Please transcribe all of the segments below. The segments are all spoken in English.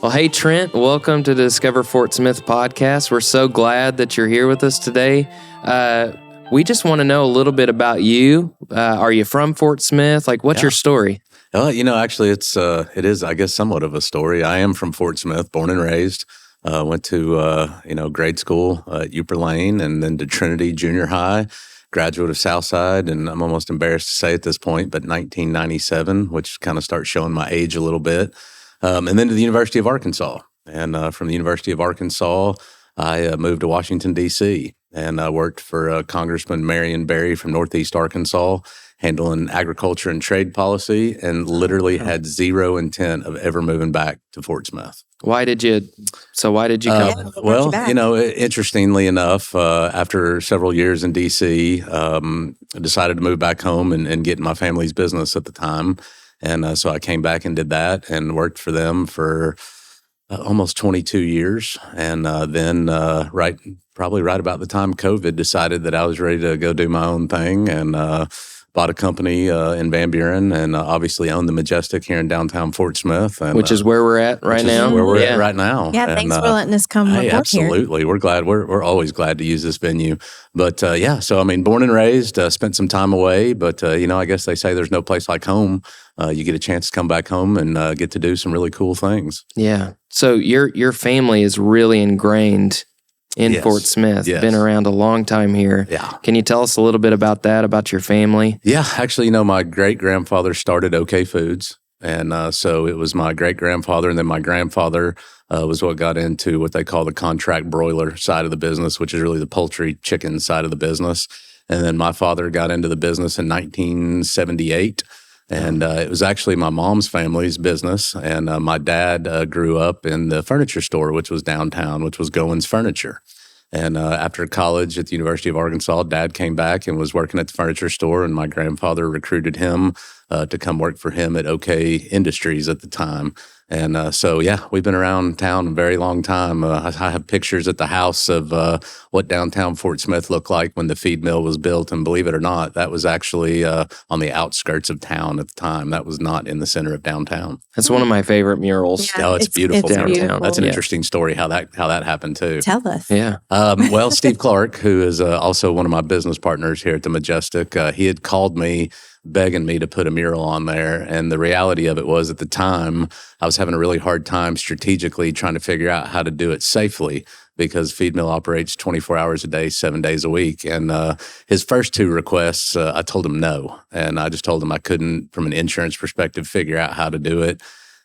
Well, hey, Trent, welcome to the Discover Fort Smith podcast. We're so glad that you're here with us today. We just want to know a little bit about you. Are you from Fort Smith? Like, what's your story? Actually, it is, I guess, somewhat of a story. I am from Fort Smith, born and raised. Went to, grade school at Upper Lane and then to Trinity Junior High, graduate of Southside. And I'm almost embarrassed to say at this point, but 1997, which kind of starts showing my age a little bit. And then to the University of Arkansas. And from the University of Arkansas, I moved to Washington, D.C., and I worked for Congressman Marion Barry from Northeast Arkansas, handling agriculture and trade policy, and literally had zero intent of ever moving back to Fort Smith. Why did you come? Interestingly enough, after several years in D.C., I decided to move back home and get in my family's business at the time. And so I came back and did that and worked for them for almost 22 years. And then probably right about the time COVID, decided that I was ready to go do my own thing and bought a company in Van Buren and obviously owned the Majestic here in downtown Fort Smith. And, which is where we're at right now. Where we're at right now. Yeah, thanks for letting us come report absolutely. here. We're glad. We're always glad to use this venue. But so I mean, born and raised, spent some time away, but I guess they say there's no place like home. You get a chance to come back home and get to do some really cool things. Yeah. So your family is really ingrained in Fort Smith. Yes. Been around a long time here. Yeah. Can you tell us a little bit about that, about your family? Yeah. Actually, my great-grandfather started OK Foods. And so it was my great-grandfather, and then my grandfather was what got into what they call the contract broiler side of the business, which is really the poultry chicken side of the business. And then my father got into the business in 1978. And it was actually my mom's family's business. And my dad grew up in the furniture store, which was downtown, which was Goins Furniture. And after college at the University of Arkansas, Dad came back and was working at the furniture store. And my grandfather recruited him to come work for him at OK Industries at the time. And we've been around town a very long time. I have pictures at the house of what downtown Fort Smith looked like when the feed mill was built. And believe it or not, that was actually on the outskirts of town at the time. That was not in the center of downtown. That's one of my favorite murals. Yeah, it's beautiful. It's beautiful. That's an interesting story how that happened too. Tell us. Yeah. Steve Clark, who is also one of my business partners here at the Majestic, he had called me begging me to put a mural on there. And the reality of it was at the time, I was having a really hard time strategically trying to figure out how to do it safely because feed mill operates 24 hours a day, 7 days a week. And his first two requests, I told him no. And I just told him I couldn't, from an insurance perspective, figure out how to do it.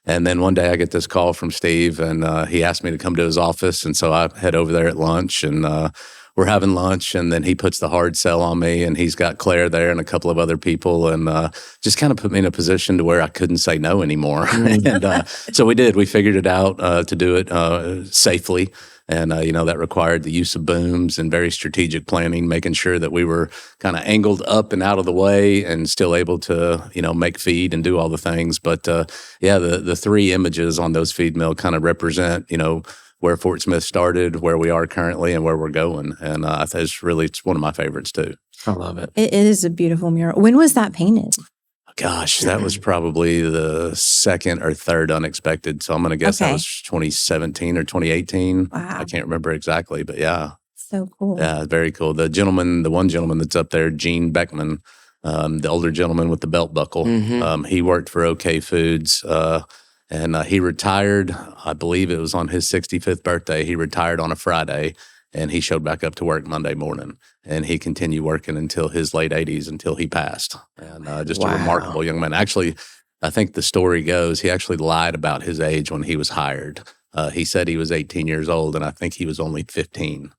And then one day I get this call from Steve, and he asked me to come to his office. And so I head over there at lunch, and we're having lunch, and then he puts the hard sell on me, and he's got Claire there and a couple of other people, and just kind of put me in a position to where I couldn't say no anymore. And so we did. We figured it out to do it safely. And, that required the use of booms and very strategic planning, making sure that we were kind of angled up and out of the way and still able to, make feed and do all the things. But, the three images on those feed mill kind of represent, where Fort Smith started, where we are currently, and where we're going. And I think it's one of my favorites, too. I love it. It is a beautiful mural. When was that painted? Gosh, that was probably the second or third unexpected. So I'm going to guess that was 2017 or 2018. Wow. I can't remember exactly, but yeah. So cool. Yeah, very cool. The one gentleman that's up there, Gene Beckman, the older gentleman with the belt buckle, he worked for OK Foods. And he retired, I believe it was on his 65th birthday. He retired on a Friday, and he showed back up to work Monday morning. And he continued working until his late 80s, until he passed. And just a remarkable young man. Actually, I think the story goes, he actually lied about his age when he was hired. He said he was 18 years old, and I think he was only 15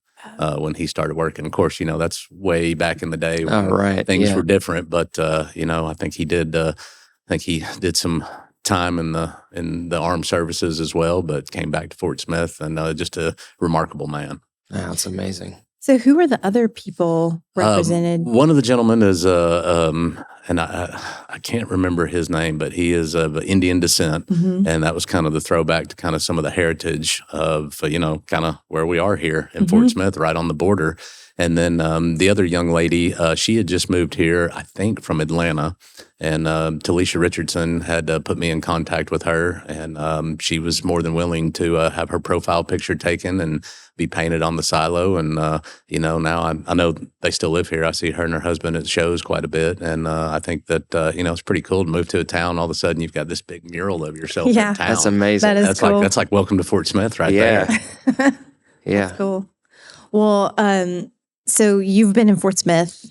when he started working. Of course, that's way back in the day when things were different. But, I think he did some time in the armed services as well, but came back to Fort Smith, and just a remarkable man. That's amazing. So who are the other people represented? One of the gentlemen is and I can't remember his name, but he is of Indian descent, and that was kind of the throwback to kind of some of the heritage of kind of where we are here in Fort Smith, right on the border. And then the other young lady, she had just moved here, I think, from Atlanta. And Talisha Richardson had put me in contact with her, and she was more than willing to have her profile picture taken and be painted on the silo. And, now I know they still live here. I see her and her husband at shows quite a bit. And I think that, it's pretty cool to move to a town. All of a sudden, you've got this big mural of yourself in town. That's amazing. That is cool. That's like welcome to Fort Smith right there. Yeah. That's cool. Well, so you've been in Fort Smith.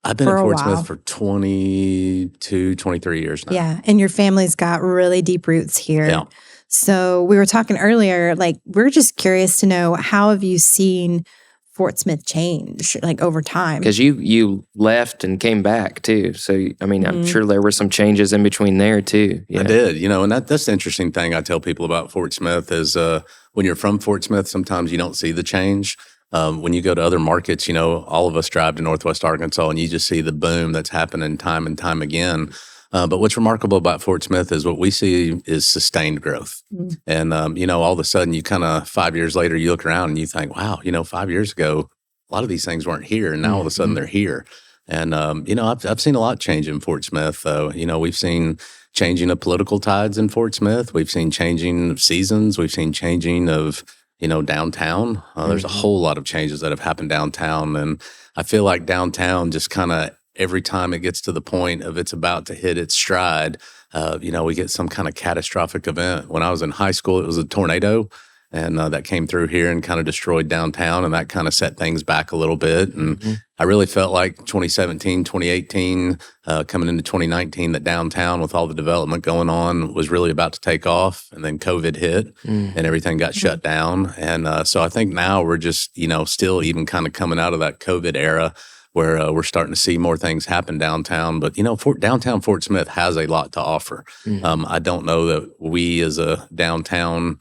I've been in Fort Smith for 22, 23 years now. Yeah. And your family's got really deep roots here. Yeah. So we were talking earlier, like, we're just curious to know, how have you seen Fort Smith change, like, over time? Because you left and came back too. So, I mean, I'm sure there were some changes in between there too. I did, and that's the interesting thing I tell people about Fort Smith is when you're from Fort Smith, sometimes you don't see the change. When you go to other markets, all of us drive to Northwest Arkansas and you just see the boom that's happening time and time again. But what's remarkable about Fort Smith is what we see is sustained growth. And, all of a sudden you kind of 5 years later, you look around and you think, wow, 5 years ago, a lot of these things weren't here. And now all of a sudden they're here. And, I've seen a lot change in Fort Smith, though. We've seen changing of political tides in Fort Smith. We've seen changing of seasons. We've seen changing of downtown. There's a whole lot of changes that have happened downtown. And I feel like downtown just kind of every time it gets to the point of it's about to hit its stride, we get some kind of catastrophic event. When I was in high school, it was a tornado. And that came through here and kind of destroyed downtown. And that kind of set things back a little bit. And I really felt like 2017, 2018, coming into 2019, that downtown with all the development going on was really about to take off. And then COVID hit and everything got shut down. And so I think now we're just, still even kind of coming out of that COVID era where we're starting to see more things happen downtown. But, downtown Fort Smith has a lot to offer. I don't know that we as a downtown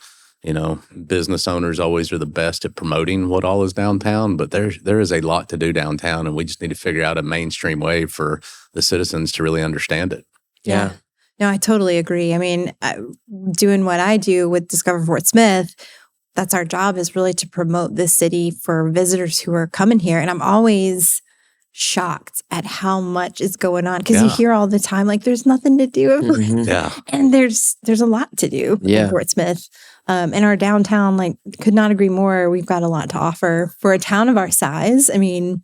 business owners always are the best at promoting what all is downtown, but there is a lot to do downtown, and we just need to figure out a mainstream way for the citizens to really understand it. Yeah. No, I totally agree. I mean, doing what I do with Discover Fort Smith, that's our job, is really to promote this city for visitors who are coming here. And I'm always shocked at how much is going on, because you hear all the time, like, there's nothing to do. And there's a lot to do in Fort Smith. And our downtown, like, could not agree more. We've got a lot to offer for a town of our size. I mean,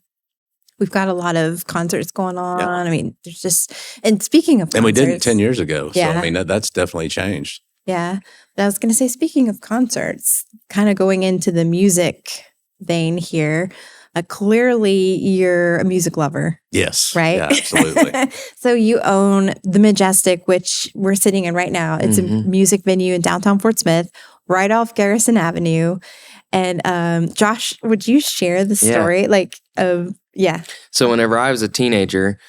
we've got a lot of concerts going on. I mean, there's just, and speaking of concerts. And we did it 10 years ago. So, I mean, that's definitely changed. Yeah. But I was going to say, speaking of concerts, kind of going into the music vein here, clearly you're a music lover. Yes. Right? Yeah, absolutely. So you own the Majestic, which we're sitting in right now. It's a music venue in downtown Fort Smith, right off Garrison Avenue. And Josh, would you share the story So whenever I was a teenager,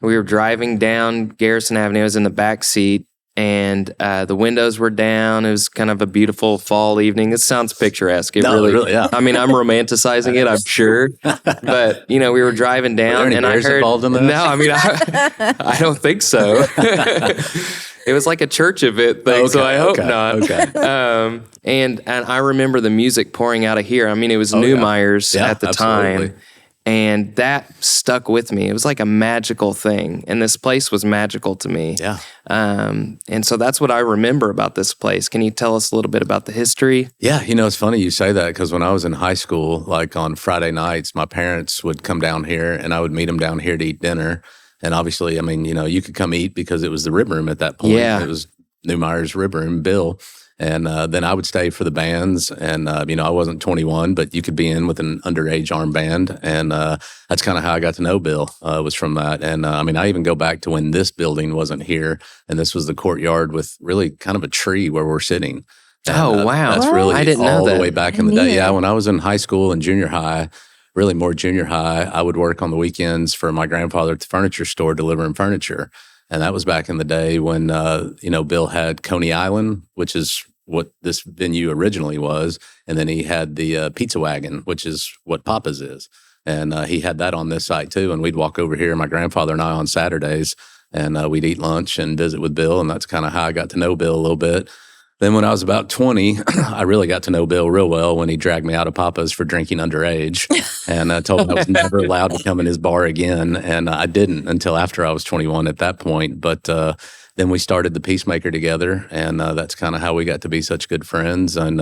we were driving down Garrison Avenue. I was in the back seat, and the windows were down. It was kind of a beautiful fall evening. It sounds picturesque. Really, yeah. I mean, I'm romanticizing it, I'm sure. But, we were driving down, and I heard involved in this? No, I mean, I don't think so. It was like a church event thing, so I hope not. Okay. And I remember the music pouring out of here. I mean, it was Neumeyer's at the time. And that stuck with me. It was like a magical thing. And this place was magical to me. Yeah. And so that's what I remember about this place. Can you tell us a little bit about the history? Yeah. It's funny you say that, because when I was in high school, like on Friday nights, my parents would come down here and I would meet them down here to eat dinner. And obviously, I mean, you could come eat because it was the Rib Room at that point. Yeah. It was Neumeyer's Rib Room, Bill. And then I would stay for the bands. And, I wasn't 21, but you could be in with an underage arm band. And that's kind of how I got to know Bill, was from that. And I even go back to when this building wasn't here. And this was the courtyard with really kind of a tree where we're sitting. And, wow. That's really I didn't all know that. the way back in the day. Yeah, when I was in high school and junior high, really more junior high, I would work on the weekends for my grandfather at the furniture store delivering furniture. And that was back in the day when, Bill had Coney Island, which is what this venue originally was. And then he had the Pizza Wagon, which is what Papa's is. And he had that on this site too. And we'd walk over here, my grandfather and I, on Saturdays. and we'd eat lunch and visit with Bill, and that's kind of how I got to know Bill a little bit. Then when I was about 20, I really got to know Bill real well when he dragged me out of Papa's for drinking underage and told me I was never allowed to come in his bar again. And I didn't until after I was 21 at that point. But then we started the Peacemaker together, and that's kind of how we got to be such good friends. And,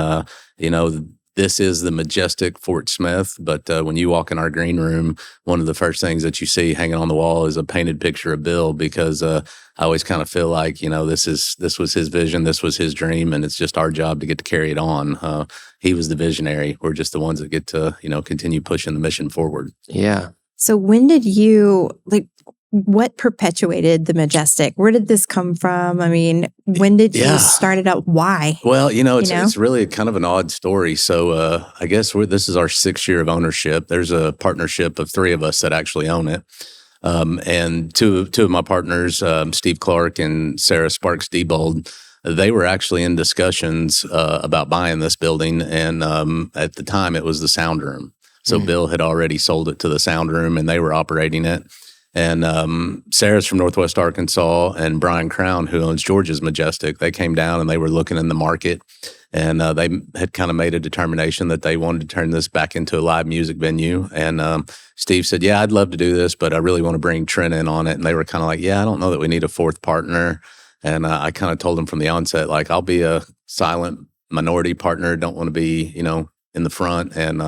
this is the Majestic Fort Smith, but when you walk in our green room, one of the first things that you see hanging on the wall is a painted picture of Bill, because I always kind of feel like, this was his vision, this was his dream, and it's just our job to get to carry it on. He was the visionary. We're just the ones that get to, continue pushing the mission forward. Yeah. So when did you, what perpetuated the Majestic? Where did this come from? I mean, when did you start it out? Why? Well, it's really kind of an odd story. So I guess this is our 6th year of ownership. There's a partnership of 3 of us that actually own it. And two of my partners, Steve Clark and Sarah Sparks-Diebold, they were actually in discussions about buying this building. And at the time, it was the sound room. So Bill had already sold it to the sound room, and they were operating it. And Sarah's from Northwest Arkansas, and Brian Crown, who owns George's Majestic, they came down and they were looking in the market, and they had kind of made a determination that they wanted to turn this back into a live music venue. And Steve said, "Yeah, I'd love to do this, but I really want to bring Trent in on it." And they were kind of like, "Yeah, I don't know that we need a 4th partner." And I kind of told them from the onset, like, I'll be a silent minority partner, don't want to be, in the front. And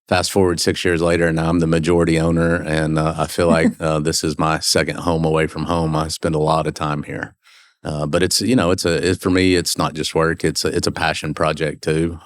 fast forward 6 years later, and now I'm the majority owner, and I feel like this is my second home away from home. I spend a lot of time here, but it's for me, it's not just work. It's a passion project too.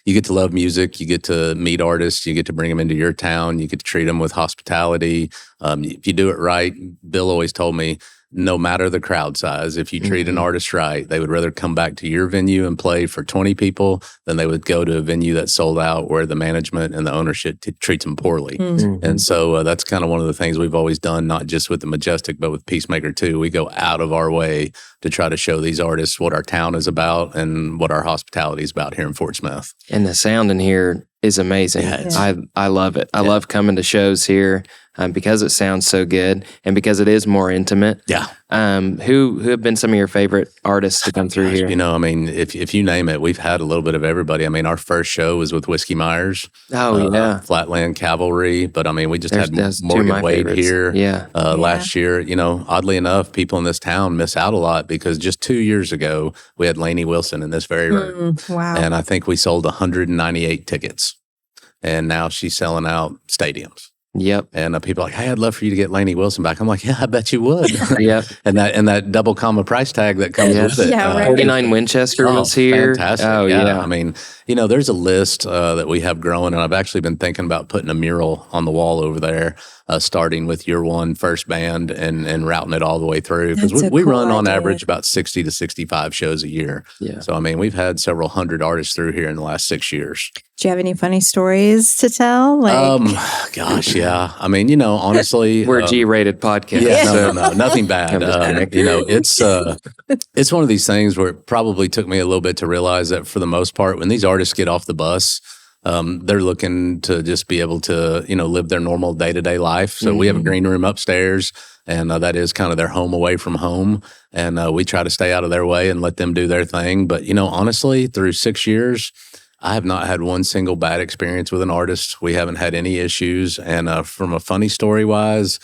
You get to love music. You get to meet artists. You get to bring them into your town. You get to treat them with hospitality. If you do it right, Bill always told me, no matter the crowd size, if you treat an artist right, they would rather come back to your venue and play for 20 people than they would go to a venue that's sold out where the management and the ownership treats them poorly. And so that's kind of one of the things we've always done, not just with the Majestic, but with Peacemaker too. We go out of our way to try to show these artists what our town is about and what our hospitality is about here in Fort Smith. And the sound in here is amazing. I love it. I love coming to shows here because it sounds so good and because it is more intimate. Yeah. Who have been some of your favorite artists to come through here? If you name it, we've had a little bit of everybody. Our first show was with Whiskey Myers. Flatland Cavalry. But we just had Morgan Wade here last year. Oddly enough, people in this town miss out a lot because just 2 years ago, we had Lainey Wilson in this very room. Wow. And I think we sold 198 tickets. And now she's selling out stadiums. Yep. And people are like, "Hey, I'd love for you to get Lainey Wilson back." I'm like, "Yeah, I bet you would." Yep. and that double comma price tag that comes with it. Yeah, right. 49 Winchester was here. Fantastic. Oh, yeah. There's a list that we have growing, and I've actually been thinking about putting a mural on the wall over there, starting with your first band and routing it all the way through. Because we run on average about 60 to 65 shows a year. Yeah. So, we've had several hundred artists through here in the last 6 years. Do you have any funny stories to tell? Gosh, yeah. Honestly, we're a G-rated podcast. Yeah, no, nothing bad. It's one of these things where it probably took me a little bit to realize that for the most part, when these artists get off the bus, they're looking to just be able to, live their normal day-to-day life. So we have a green room upstairs, and that is kind of their home away from home. And we try to stay out of their way and let them do their thing. But, honestly, through 6 years, I have not had one single bad experience with an artist. We haven't had any issues. And from a funny story wise,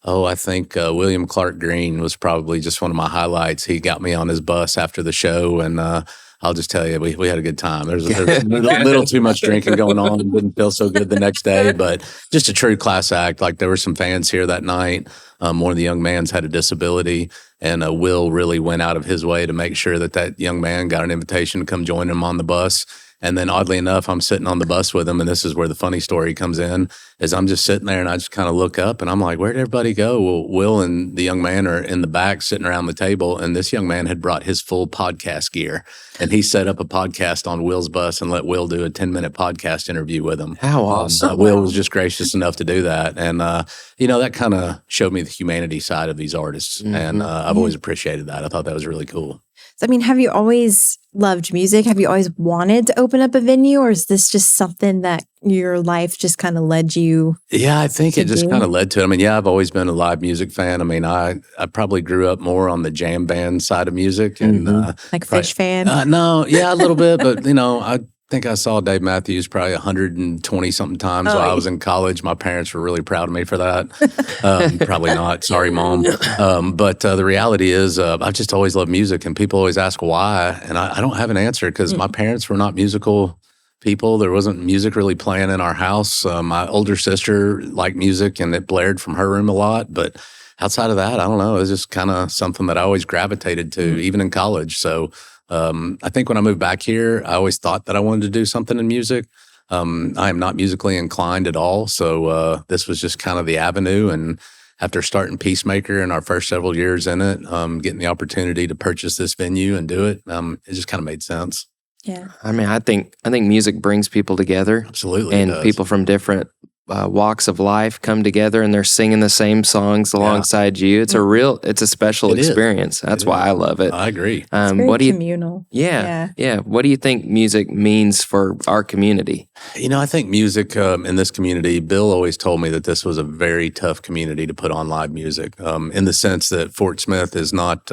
I think William Clark Green was probably just one of my highlights. He got me on his bus after the show, and I'll just tell you, we had a good time. There's a little too much drinking going on. It didn't feel so good the next day, but just a true class act. Like, there were some fans here that night. One of the young mans had a disability, and Will really went out of his way to make sure that young man got an invitation to come join him on the bus. And then oddly enough, I'm sitting on the bus with him, and this is where the funny story comes in, is I'm just sitting there and I just kind of look up and I'm like, where'd everybody go? Well, Will and the young man are in the back sitting around the table, and this young man had brought his full podcast gear, and he set up a podcast on Will's bus and let Will do a 10-minute podcast interview with him. How awesome. Will was just gracious enough to do that. And, that kind of showed me the humanity side of these artists. And I've always appreciated that. I thought that was really cool. So, I mean, have you always loved music? Have you always wanted to open up a venue, or is this just something that your life just kind of led you? Yeah, I think to it just do? kind of led to it. I mean, yeah, I've always been a live music fan. I mean, I probably grew up more on the jam band side of music, and Like Fish fan? no, yeah, a little bit, but I think I saw Dave Matthews probably 120 something times while I was in college. My parents were really proud of me for that. Probably not. Sorry, Mom. But the reality is, I've just always loved music, and people always ask why, and I don't have an answer because my parents were not musical people. There wasn't music really playing in our house. My older sister liked music, and it blared from her room a lot, but outside of that, I don't know. It was just kind of something that I always gravitated to, even in college. So I think when I moved back here, I always thought that I wanted to do something in music. I am not musically inclined at all. So this was just kind of the avenue. And after starting Peacemaker and our first several years in it, getting the opportunity to purchase this venue and do it, it just kind of made sense. Yeah. I mean, I think music brings people together. Absolutely. It And does. people from different walks of life come together and they're singing the same songs alongside you. It's it's a special It is. experience. That's why I love it. I agree. It's very What do you communal. Yeah. What do you think music means for our community? I think music in this community, Bill always told me that this was a very tough community to put on live music in the sense that Fort Smith is not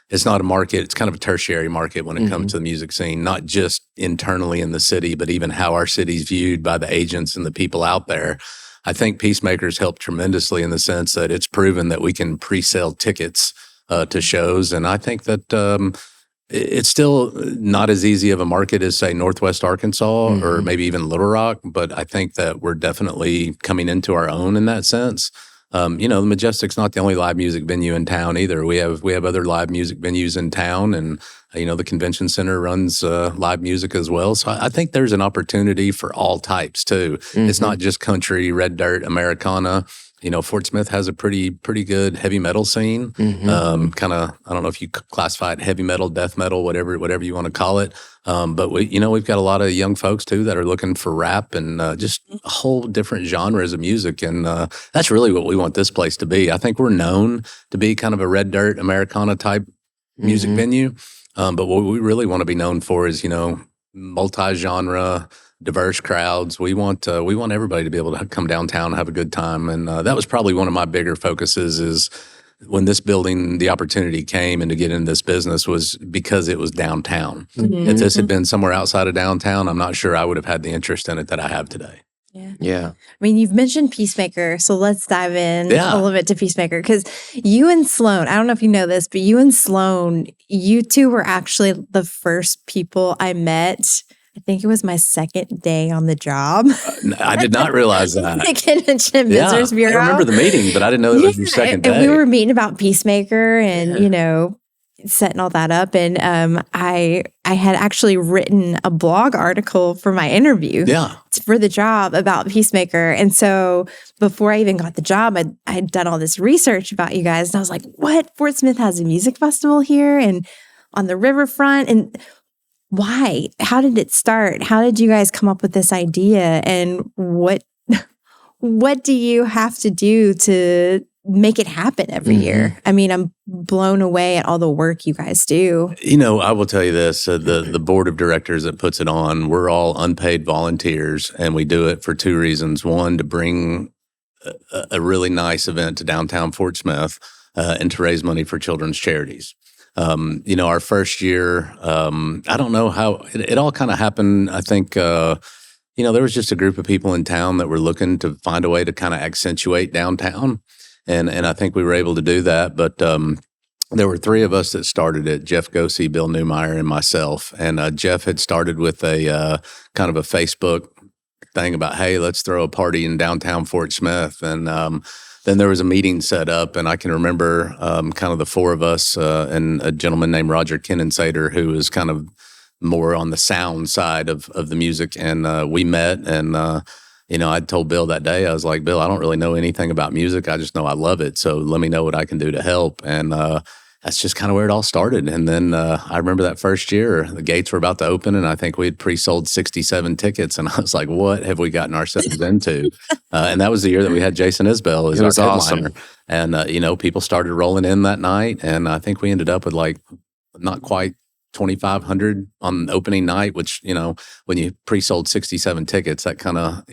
it's not a market. It's kind of a tertiary market when it comes to the music scene, not just internally in the city, but even how our city's viewed by the agents and the people out there. I think Peacemaker's helped tremendously in the sense that it's proven that we can pre-sale tickets to shows. And I think that it's still not as easy of a market as, say, Northwest Arkansas or maybe even Little Rock, but I think that we're definitely coming into our own in that sense. The Majestic's not the only live music venue in town either. We have other live music venues in town, and the convention center runs live music as well. So I think there's an opportunity for all types too. It's not just country, red dirt, Americana. Fort Smith has a pretty good heavy metal scene. Kind of, I don't know if you classify it heavy metal, death metal, whatever you want to call it. But we've got a lot of young folks too that are looking for rap and just a whole different genres of music. And that's really what we want this place to be. I think we're known to be kind of a red dirt Americana type music venue. But what we really want to be known for is, multi-genre, diverse crowds. We want everybody to be able to come downtown and have a good time. And that was probably one of my bigger focuses is when this building, the opportunity came and to get into this business was because it was downtown. If this had been somewhere outside of downtown, I'm not sure I would have had the interest in it that I have today. Yeah. I mean, you've mentioned Peacemaker, so let's dive in a little bit to Peacemaker because you and Sloan, I don't know if you know this, but you and Sloan, you two were actually the first people I met. I think it was my second day on the job. I did not realize that. The Convention Visitors Bureau. I remember the meeting, but I didn't know it was your second day. And we were meeting about Peacemaker and, setting all that up. And I had actually written a blog article for my interview for the job about Peacemaker. And so before I even got the job, I'd done all this research about you guys. And I was like, what? Fort Smith has a music festival here and on the Riverfront? And why? How did it start? How did you guys come up with this idea? And what do you have to do to make it happen every year? I mean, I'm blown away at all the work you guys do. I will tell you this, the board of directors that puts it on, we're all unpaid volunteers, and we do it for two reasons. One, to bring a really nice event to downtown Fort Smith and to raise money for children's charities. Our first year, I don't know how it all kind of happened. I think, there was just a group of people in town that were looking to find a way to kind of accentuate downtown. And I think we were able to do that. But there were three of us that started it, Jeff Gosey, Bill Newmeyer, and myself. And Jeff had started with a kind of a Facebook thing about, hey, let's throw a party in downtown Fort Smith. And then there was a meeting set up, and I can remember kind of the four of us and a gentleman named Roger Kinnensader, who was kind of more on the sound side of the music. And we met, and I told Bill that day, I was like, Bill, I don't really know anything about music. I just know I love it. So let me know what I can do to help. And that's just kind of where it all started. And then I remember that first year, the gates were about to open, and I think we had pre-sold 67 tickets. And I was like, what have we gotten ourselves into? And that was the year that we had Jason Isbell as our headliner. Awesome. And, people started rolling in that night. And I think we ended up with like not quite 2,500 on opening night, which, when you pre-sold 67 tickets, that kind of,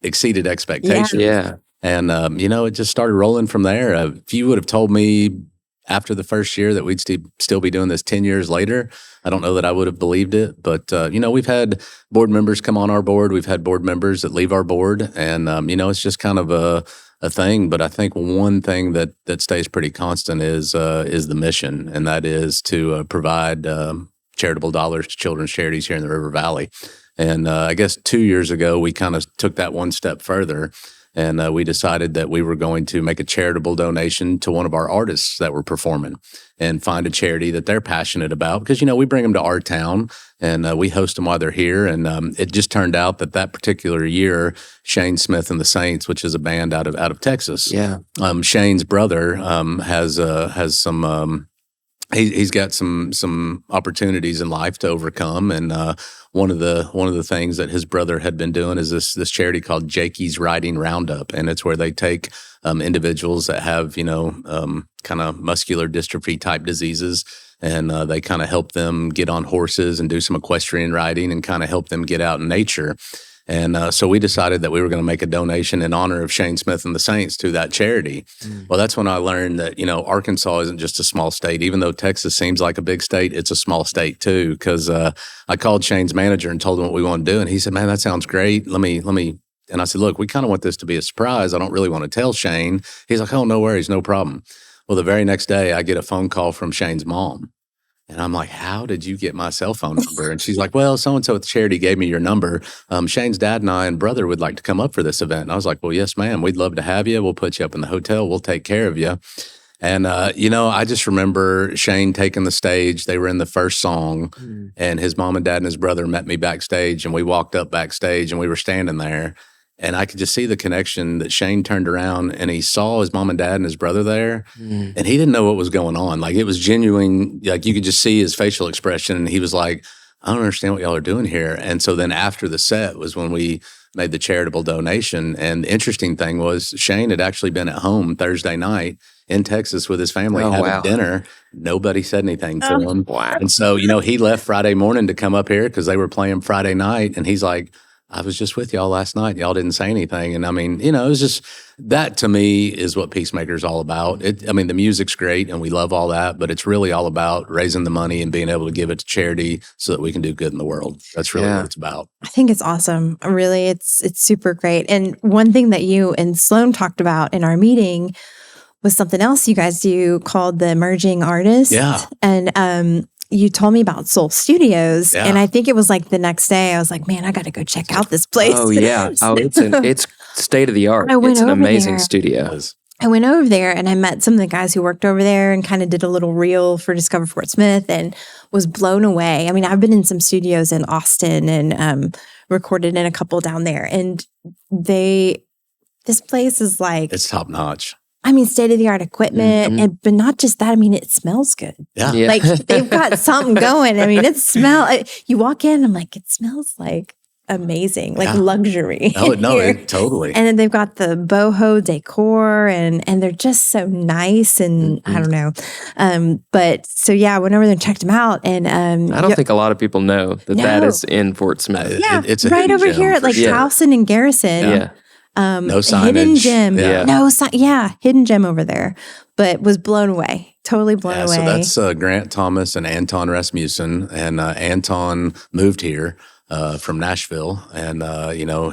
exceeded expectations. Yeah. And, it just started rolling from there. If you would have told me after the first year that we'd still be doing this 10 years later, I don't know that I would have believed it. But, we've had board members come on our board. We've had board members that leave our board. And, it's just kind of a thing. But I think one thing that stays pretty constant is the mission. And that is to provide charitable dollars to children's charities here in the River Valley. And I guess 2 years ago, we kind of took that one step further. And we decided that we were going to make a charitable donation to one of our artists that were performing and find a charity that they're passionate about. Because, we bring them to our town and we host them while they're here. And it just turned out that particular year, Shane Smith and the Saints, which is a band out of Texas. Yeah. Shane's brother has some... He's got some opportunities in life to overcome, and one of the things that his brother had been doing is this charity called Jakey's Riding Roundup, and it's where they take individuals that have kind of muscular dystrophy type diseases, and they kind of help them get on horses and do some equestrian riding and kind of help them get out in nature. And so we decided that we were going to make a donation in honor of Shane Smith and the Saints to that charity. Well, that's when I learned that, Arkansas isn't just a small state. Even though Texas seems like a big state, it's a small state too. Because I called Shane's manager and told him what we want to do. And he said, man, that sounds great. Let me. And I said, look, we kind of want this to be a surprise. I don't really want to tell Shane. He's like, oh, no worries, no problem. Well, the very next day, I get a phone call from Shane's mom. And I'm like, how did you get my cell phone number? And she's like, well, so-and-so at the charity gave me your number. Shane's dad and I and brother would like to come up for this event. And I was like, well, yes, ma'am. We'd love to have you. We'll put you up in the hotel. We'll take care of you. And, I just remember Shane taking the stage. They were in the first song. And his mom and dad and his brother met me backstage. And we walked up backstage and we were standing there. And I could just see the connection that Shane turned around and he saw his mom and dad and his brother there. And he didn't know what was going on. Like, it was genuine. Like, you could just see his facial expression. And he was like, I don't understand what y'all are doing here. And so then after the set was when we made the charitable donation. And the interesting thing was Shane had actually been at home Thursday night in Texas with his family having dinner. Nobody said anything to him. Wow. And so, he left Friday morning to come up here because they were playing Friday night. And he's like, I was just with y'all last night. Y'all didn't say anything. And I mean, it was just, that to me is what Peacemaker's all about. The music's great and we love all that, but it's really all about raising the money and being able to give it to charity so that we can do good in the world. That's really what it's about. I think it's awesome. Really, it's super great. And one thing that you and Sloan talked about in our meeting was something else you guys do called the Emerging Artists. Yeah. And, you told me about Soul Studios, and I think it was like the next day. I was like, "Man, I got to go check out this place." Oh yeah, it's state of the art. It's an amazing studio. I went over there and I met some of the guys who worked over there and kind of did a little reel for Discover Fort Smith and was blown away. I mean, I've been in some studios in Austin and recorded in a couple down there, and this place is like, it's top notch. I mean, state-of-the-art equipment, but not just that. I mean, it smells good. Yeah. Like, they've got something going. I mean, you walk in, I'm like, it smells like amazing, like luxury. Oh, no, totally. And then they've got the boho decor, and they're just so nice, and I don't know. But, so yeah, I went over there and checked them out. And I don't think a lot of people know that is in Fort Smith. Yeah, it's a right over here at like Towson and Garrison. Yeah. No signage. Hidden gem. Yeah. Hidden gem over there. But was blown away. Totally blown away. So that's Grant Thomas and Anton Rasmussen. And Anton moved here from Nashville. And,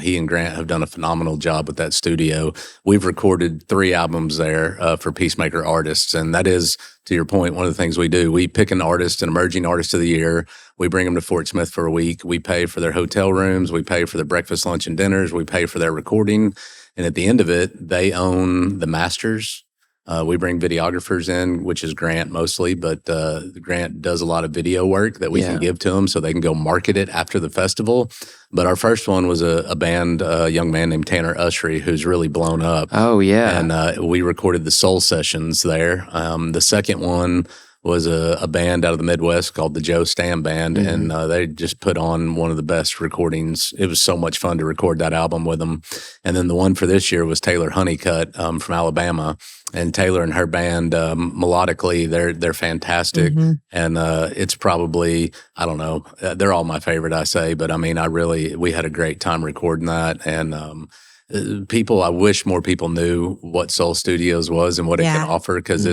he and Grant have done a phenomenal job with that studio. We've recorded 3 albums there for Peacemaker artists. And that is, to your point, one of the things we do. We pick an artist, an emerging artist of the year. We bring them to Fort Smith for a week. We pay for their hotel rooms. We pay for their breakfast, lunch, and dinners. We pay for their recording. And at the end of it, they own the masters. We bring videographers in, which is Grant mostly, but Grant does a lot of video work that we can give to them so they can go market it after the festival. But our first one was a band, a young man named Tanner Ushery, who's really blown up. Oh, yeah. And we recorded the Soul Sessions there. The second one was a band out of the Midwest called the Joe Stam Band, and they just put on one of the best recordings. It was so much fun to record that album with them. And then the one for this year was Taylor Honeycutt from Alabama. And Taylor and her band, melodically, they're fantastic. And it's probably, I don't know, they're all my favorite, I say. But I mean, we had a great time recording that. And I wish more people knew what Soul Studios was and what it can offer, because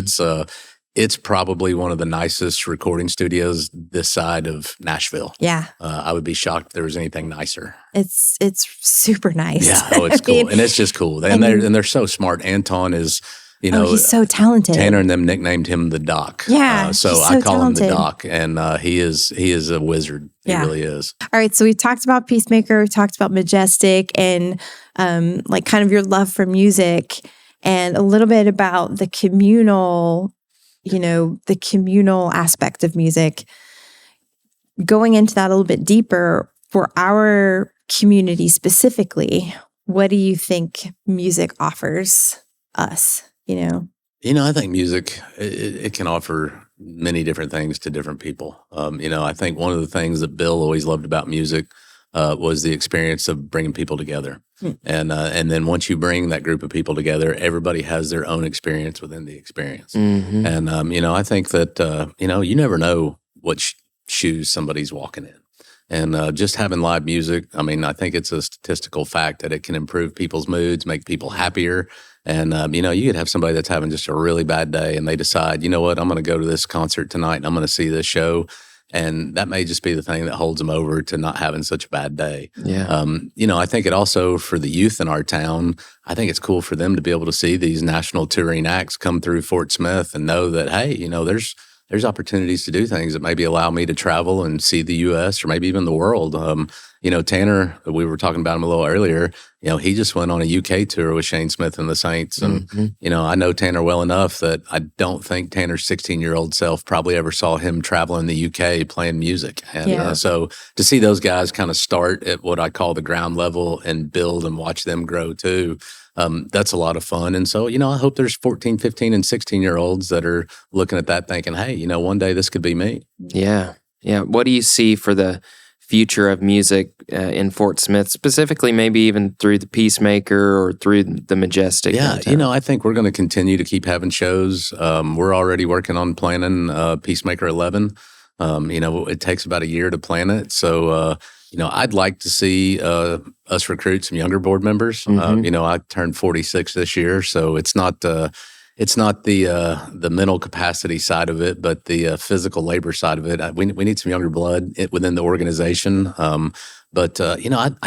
it's probably one of the nicest recording studios this side of Nashville. Yeah. I would be shocked if there was anything nicer. It's super nice. Yeah. Oh, it's cool. And it's just cool. And they're so smart. Anton is, he's so talented. Tanner and them nicknamed him the Doc. Yeah. So I call him the Doc, and he is a wizard. He really is. All right. So we talked about Peacemaker, we talked about Majestic, and like kind of your love for music, and a little bit about the communal aspect of music. Going into that a little bit deeper, for our community specifically, what do you think music offers us? I think music, it can offer many different things to different people. I think one of the things that Bill always loved about music was the experience of bringing people together. And then once you bring that group of people together, everybody has their own experience within the experience. And, I think that, you never know what shoes somebody's walking in. And just having live music, I mean, I think it's a statistical fact that it can improve people's moods, make people happier. And, you could have somebody that's having just a really bad day and they decide, you know what, I'm going to go to this concert tonight and I'm going to see this show. And that may just be the thing that holds them over to not having such a bad day. Yeah. I think it also, for the youth in our town, I think it's cool for them to be able to see these national touring acts come through Fort Smith and know that, hey, there's opportunities to do things that maybe allow me to travel and see the U.S. or maybe even the world. Tanner, we were talking about him a little earlier, he just went on a UK tour with Shane Smith and the Saints. And, I know Tanner well enough that I don't think Tanner's 16-year-old self probably ever saw him travel in the UK playing music. And so to see those guys kind of start at what I call the ground level and build and watch them grow too, that's a lot of fun. And so, I hope there's 14, 15, and 16-year-olds that are looking at that thinking, hey, one day this could be me. Yeah. Yeah. What do you see for the future of music in Fort Smith, specifically maybe even through the Peacemaker or through the Majestic? Yeah, I think we're going to continue to keep having shows. We're already working on planning Peacemaker 11. It takes about a year to plan it. So, I'd like to see us recruit some younger board members. I turned 46 this year, so it's not the mental capacity side of it, but the physical labor side of it. We need some younger blood within the organization. I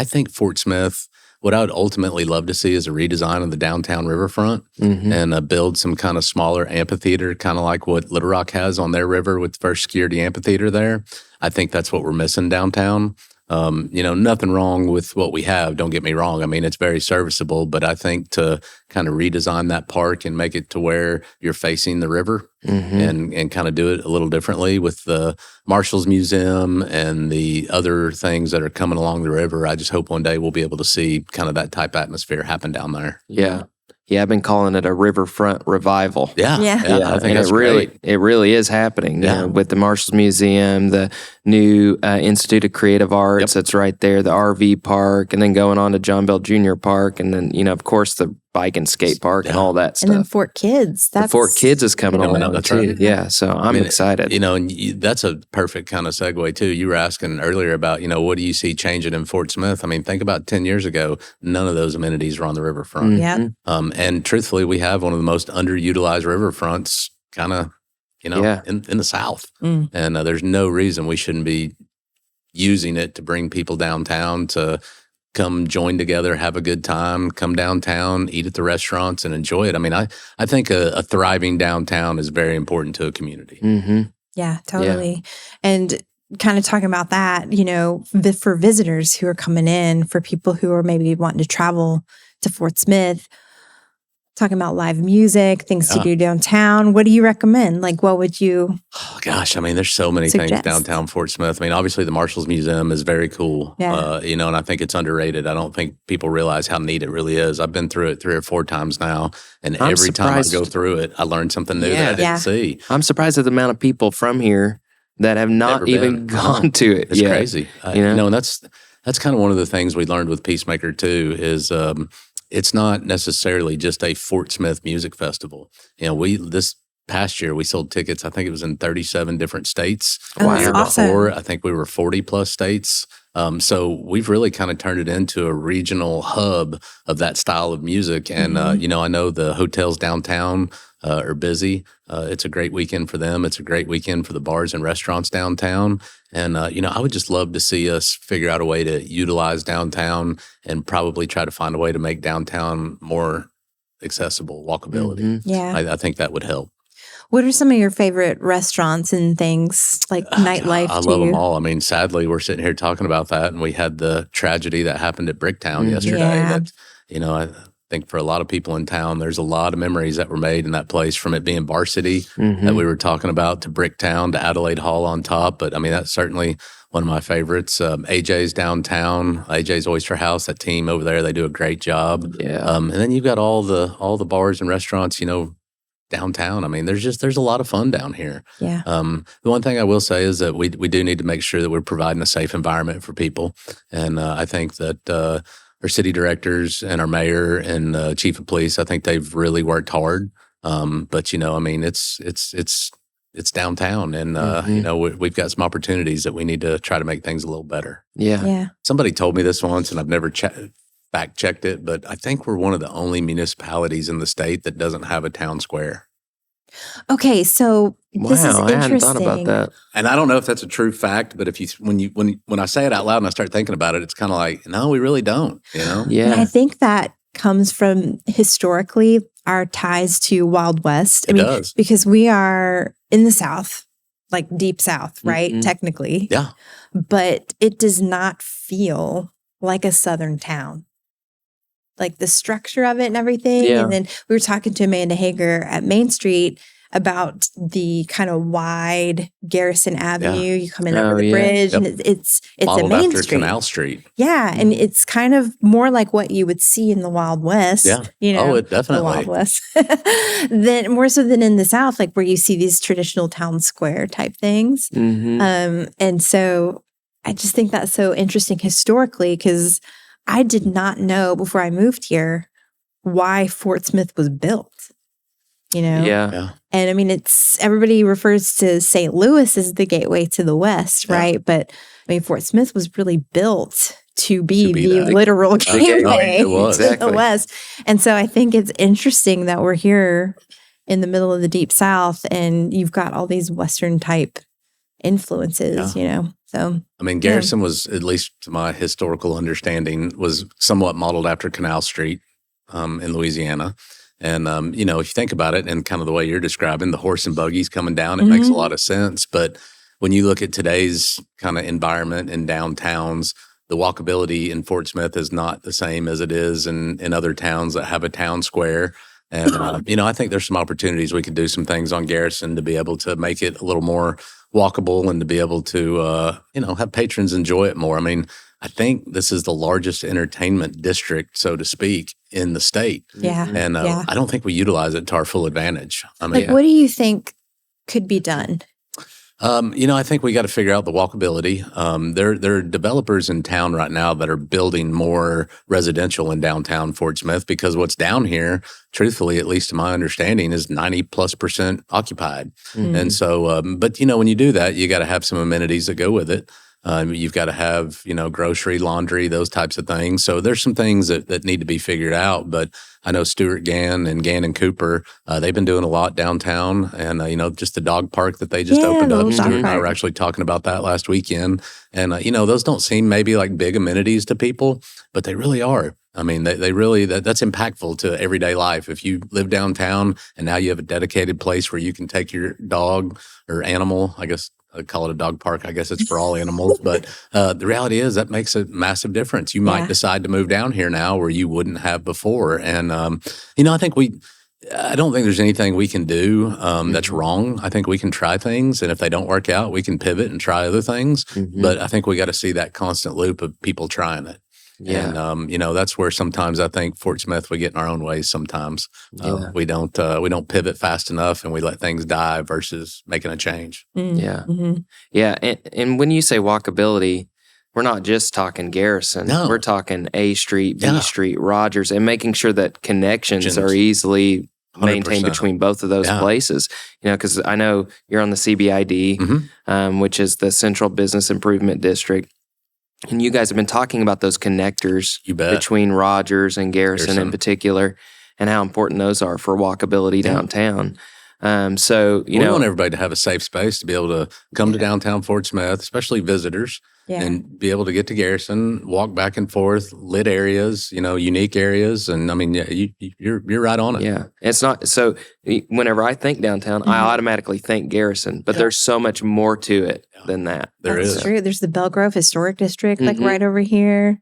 think Fort Smith, what I would ultimately love to see is a redesign of the downtown Riverfront and build some kind of smaller amphitheater, kind of like what Little Rock has on their river with First Security Amphitheater there. I think that's what we're missing downtown. Nothing wrong with what we have. Don't get me wrong. I mean, it's very serviceable, but I think to kind of redesign that park and make it to where you're facing the river and kind of do it a little differently with the Marshall's Museum and the other things that are coming along the river. I just hope one day we'll be able to see kind of that type atmosphere happen down there. Yeah. Yeah, I've been calling it a Riverfront revival. Yeah. I think that's great. It really is happening with the Marshall's Museum, the new Institute of Creative Arts that's right there, the RV park, and then going on to John Bell Jr. Park, and then, of course, the bike and skate park and all that stuff. And then Fort Kids. The Fort Kids is coming along too. Right. Yeah, so I'm excited. And that's a perfect kind of segue too. You were asking earlier about, what do you see changing in Fort Smith? I mean, think about 10 years ago, none of those amenities were on the riverfront. And truthfully, we have one of the most underutilized riverfronts kind of, in the South. And there's no reason we shouldn't be using it to bring people downtown to come join together, have a good time, come downtown, eat at the restaurants, and enjoy it. I mean, I think a thriving downtown is very important to a community. Yeah, totally. Yeah. And kind of talking about that, for visitors who are coming in, for people who are maybe wanting to travel to Fort Smith, talking about live music, things to Yeah. do downtown. What do you recommend? Like, what would you Oh, gosh, I mean, there's so many suggest? things downtown Fort Smith. I mean, obviously the Marshall's Museum is very cool, Yeah. and I think it's underrated. I don't think people realize how neat it really is. I've been through it 3 or 4 times now, and I'm every time I surprised. go through it, I learn something new that I Yeah. didn't Yeah. see. I'm surprised at the amount of people from here that have not Never even been. gone No. to it It's yet. crazy. you know? And that's kind of one of the things we learned with Peacemaker too is it's not necessarily just a Fort Smith music festival. This past year we sold tickets. I think it was in 37 different states. Oh, Wow. The year that's awesome. before, I think we were 40 plus states. So we've really kind of turned it into a regional hub of that style of music. And I know the hotels downtown are busy. It's a great weekend for them. It's a great weekend for the bars and restaurants downtown. And, I would just love to see us figure out a way to utilize downtown and probably try to find a way to make downtown more accessible, walkability. Mm-hmm. Yeah. I think that would help. What are some of your favorite restaurants and things like nightlife? I to love you? them all. I mean, sadly, we're sitting here talking about that, and we had the tragedy that happened at Bricktown yesterday. Yeah. That, I think for a lot of people in town, there's a lot of memories that were made in that place, from it being Varsity that we were talking about to Bricktown to Adelaide Hall on top. But I mean, that's certainly one of my favorites. AJ's downtown, AJ's Oyster House, that team over there, they do a great job. Yeah. And then you've got all the bars and restaurants, downtown. I mean, there's a lot of fun down here. Yeah. The one thing I will say is that we do need to make sure that we're providing a safe environment for people. And I think that our city directors and our mayor and chief of police, I think they've really worked hard. But I mean, it's downtown, and we've got some opportunities that we need to try to make things a little better. Yeah. Yeah. Somebody told me this once, and I've never fact checked it, but I think we're one of the only municipalities in the state that doesn't have a town square. Okay, so this is Wow, I hadn't interesting. thought about that. And I don't know if that's a true fact, but when I say it out loud and I start thinking about it, it's kind of like, no, we really don't. And I Yeah. think that comes from historically our ties to Wild West. It does. Because we are in the South, like deep South, right? Mhm. Technically. Yeah. But it does not feel like a Southern town. Like the structure of it and everything. Yeah. And then we were talking to Amanda Hager at Main Street about the kind of wide Garrison Avenue. You come in Oh, over the yeah. bridge, Yep. and it's Modeled a Main after Street. Canal Street. Yeah, and it's kind of more like what you would see in the Wild West. Yeah. Oh, It definitely. the Wild West. Then more so than in the South, like where you see these traditional town square type things. Mm-hmm. And so I just think that's so interesting historically, because I did not know before I moved here why Fort Smith was built. Yeah. Yeah. And I mean, everybody refers to St. Louis as the gateway to the West, Yeah. right? But I mean, Fort Smith was really built to be be the that. literal gateway It was. to the Exactly. West. And so I think it's interesting that we're here in the middle of the Deep South and you've got all these Western type influences, So I mean, Garrison was, at least to my historical understanding, was somewhat modeled after Canal Street in Louisiana. And, if you think about it and kind of the way you're describing, the horse and buggies coming down, it makes a lot of sense. But when you look at today's kind of environment in downtowns, the walkability in Fort Smith is not the same as it is in other towns that have a town square. And, I think there's some opportunities we could do some things on Garrison to be able to make it a little more walkable and to be able to, have patrons enjoy it more. I mean, I think this is the largest entertainment district, so to speak, in the state. yeah. And Yeah. I don't think we utilize it to our full advantage. I mean, Like, what do you think could be done? I think we got to figure out the walkability. There are developers in town right now that are building more residential in downtown Fort Smith because what's down here, truthfully, at least to my understanding, is 90+% occupied. And so, but when you do that, you got to have some amenities that go with it. You've got to have, grocery, laundry, those types of things. So there's some things that need to be figured out. But I know Stuart Gann and Cooper, they've been doing a lot downtown. And, just the dog park that they just opened the up. little dog Stuart and I park. were actually talking about that last weekend. And, those don't seem maybe like big amenities to people, but they really are. I mean, they really, that's impactful to everyday life. If you live downtown and now you have a dedicated place where you can take your dog or animal, I guess call it a dog park. I guess it's for all animals. But the reality is that makes a massive difference. You might decide to move down here now where you wouldn't have before. And, I don't think there's anything we can do that's wrong. I think we can try things, and if they don't work out, we can pivot and try other things. But I think we got to see that constant loop of people trying it. Yeah. And that's where sometimes I think Fort Smith, we get in our own ways sometimes. We don't pivot fast enough, and we let things die versus making a change. Yeah. Yeah. And when you say walkability, we're not just talking Garrison. No. We're talking A Street, B Street, Rogers, and making sure that connections are easily maintained 100%. between both of those places. Because I know you're on the CBID, which is the Central Business Improvement District. And you guys have been talking about those connectors between Rogers and Garrison in particular, and how important those are for walkability downtown. We want everybody to have a safe space to be able to come to downtown Fort Smith, especially visitors, and be able to get to Garrison, walk back and forth, lit areas, unique areas. And I mean, you're right on it. Yeah. It's not, so whenever I think downtown, I automatically think Garrison, but there's so much more to it than that. That's true. There's the Belgrove Historic District, like right over here.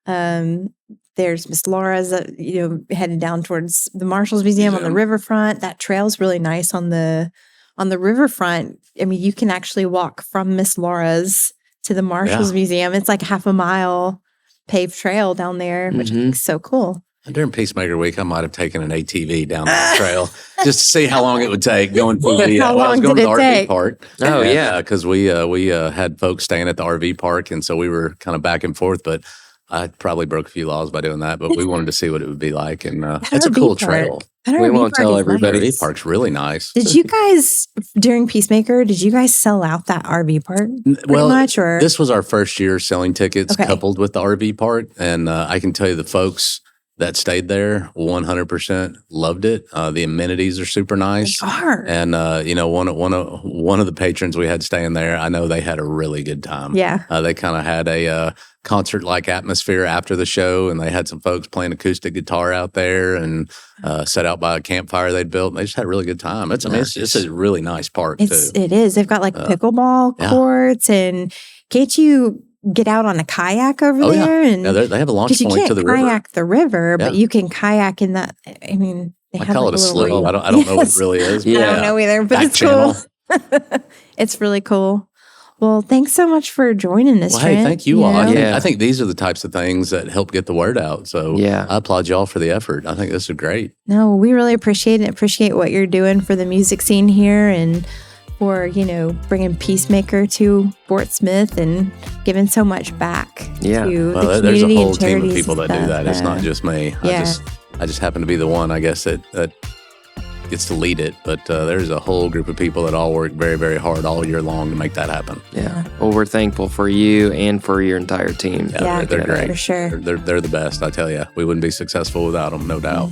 There's Miss Laura's, headed down towards the Marshall's Museum on the Riverfront. That trail's really nice on the Riverfront. I mean, you can actually walk from Miss Laura's to the Marshall's Museum. It's like half a mile paved trail down there, which is so cool. And during Peacemaker Week, I might have taken an ATV down that trail just to see how long it would take going through the How long did to it the take? RV park. Oh, yeah. Because we had folks staying at the RV park, and so we were kind of back and forth, but I probably broke a few laws by doing that, but we wanted to see what it would be like. And it's a cool trail. We won't tell everybody. RV park's really nice. Did you guys, during Peacemaker, sell out that RV park much? Or? This was our first year selling tickets coupled with the RV park. And I can tell you the folks that stayed there 100% loved it. The amenities are super nice. They are. And, one of the patrons we had staying there, I know they had a really good time. Yeah. They kind of had a concert-like atmosphere after the show, and they had some folks playing acoustic guitar out there and set out by a campfire they'd built. And they just had a really good time. It's a really nice park, too. It is. They've got like pickleball courts, and can't you get out on a kayak over there? And they have a launch point to the river. You can't kayak the river, but you can kayak in that. I mean, I call it a slough. I don't know what it really is. I don't know either, but it's cool. It's really cool. Well, thanks so much for joining us, Trent. Hey, thank you all. I think these are the types of things that help get the word out. So I applaud y'all for the effort. I think this is great. No, we really appreciate it. Appreciate what you're doing for the music scene here, and for, bringing Peacemaker to Fort Smith and giving so much back to the community. There's a whole and team of charities people that do that. It's not just me. Yeah. I just happen to be the one, I guess, that gets to lead it. But there's a whole group of people that all work very, very hard all year long to make that happen. Yeah. Well, we're thankful for you and for your entire team. They're great. For sure. They're the best, I tell you. We wouldn't be successful without them, no doubt.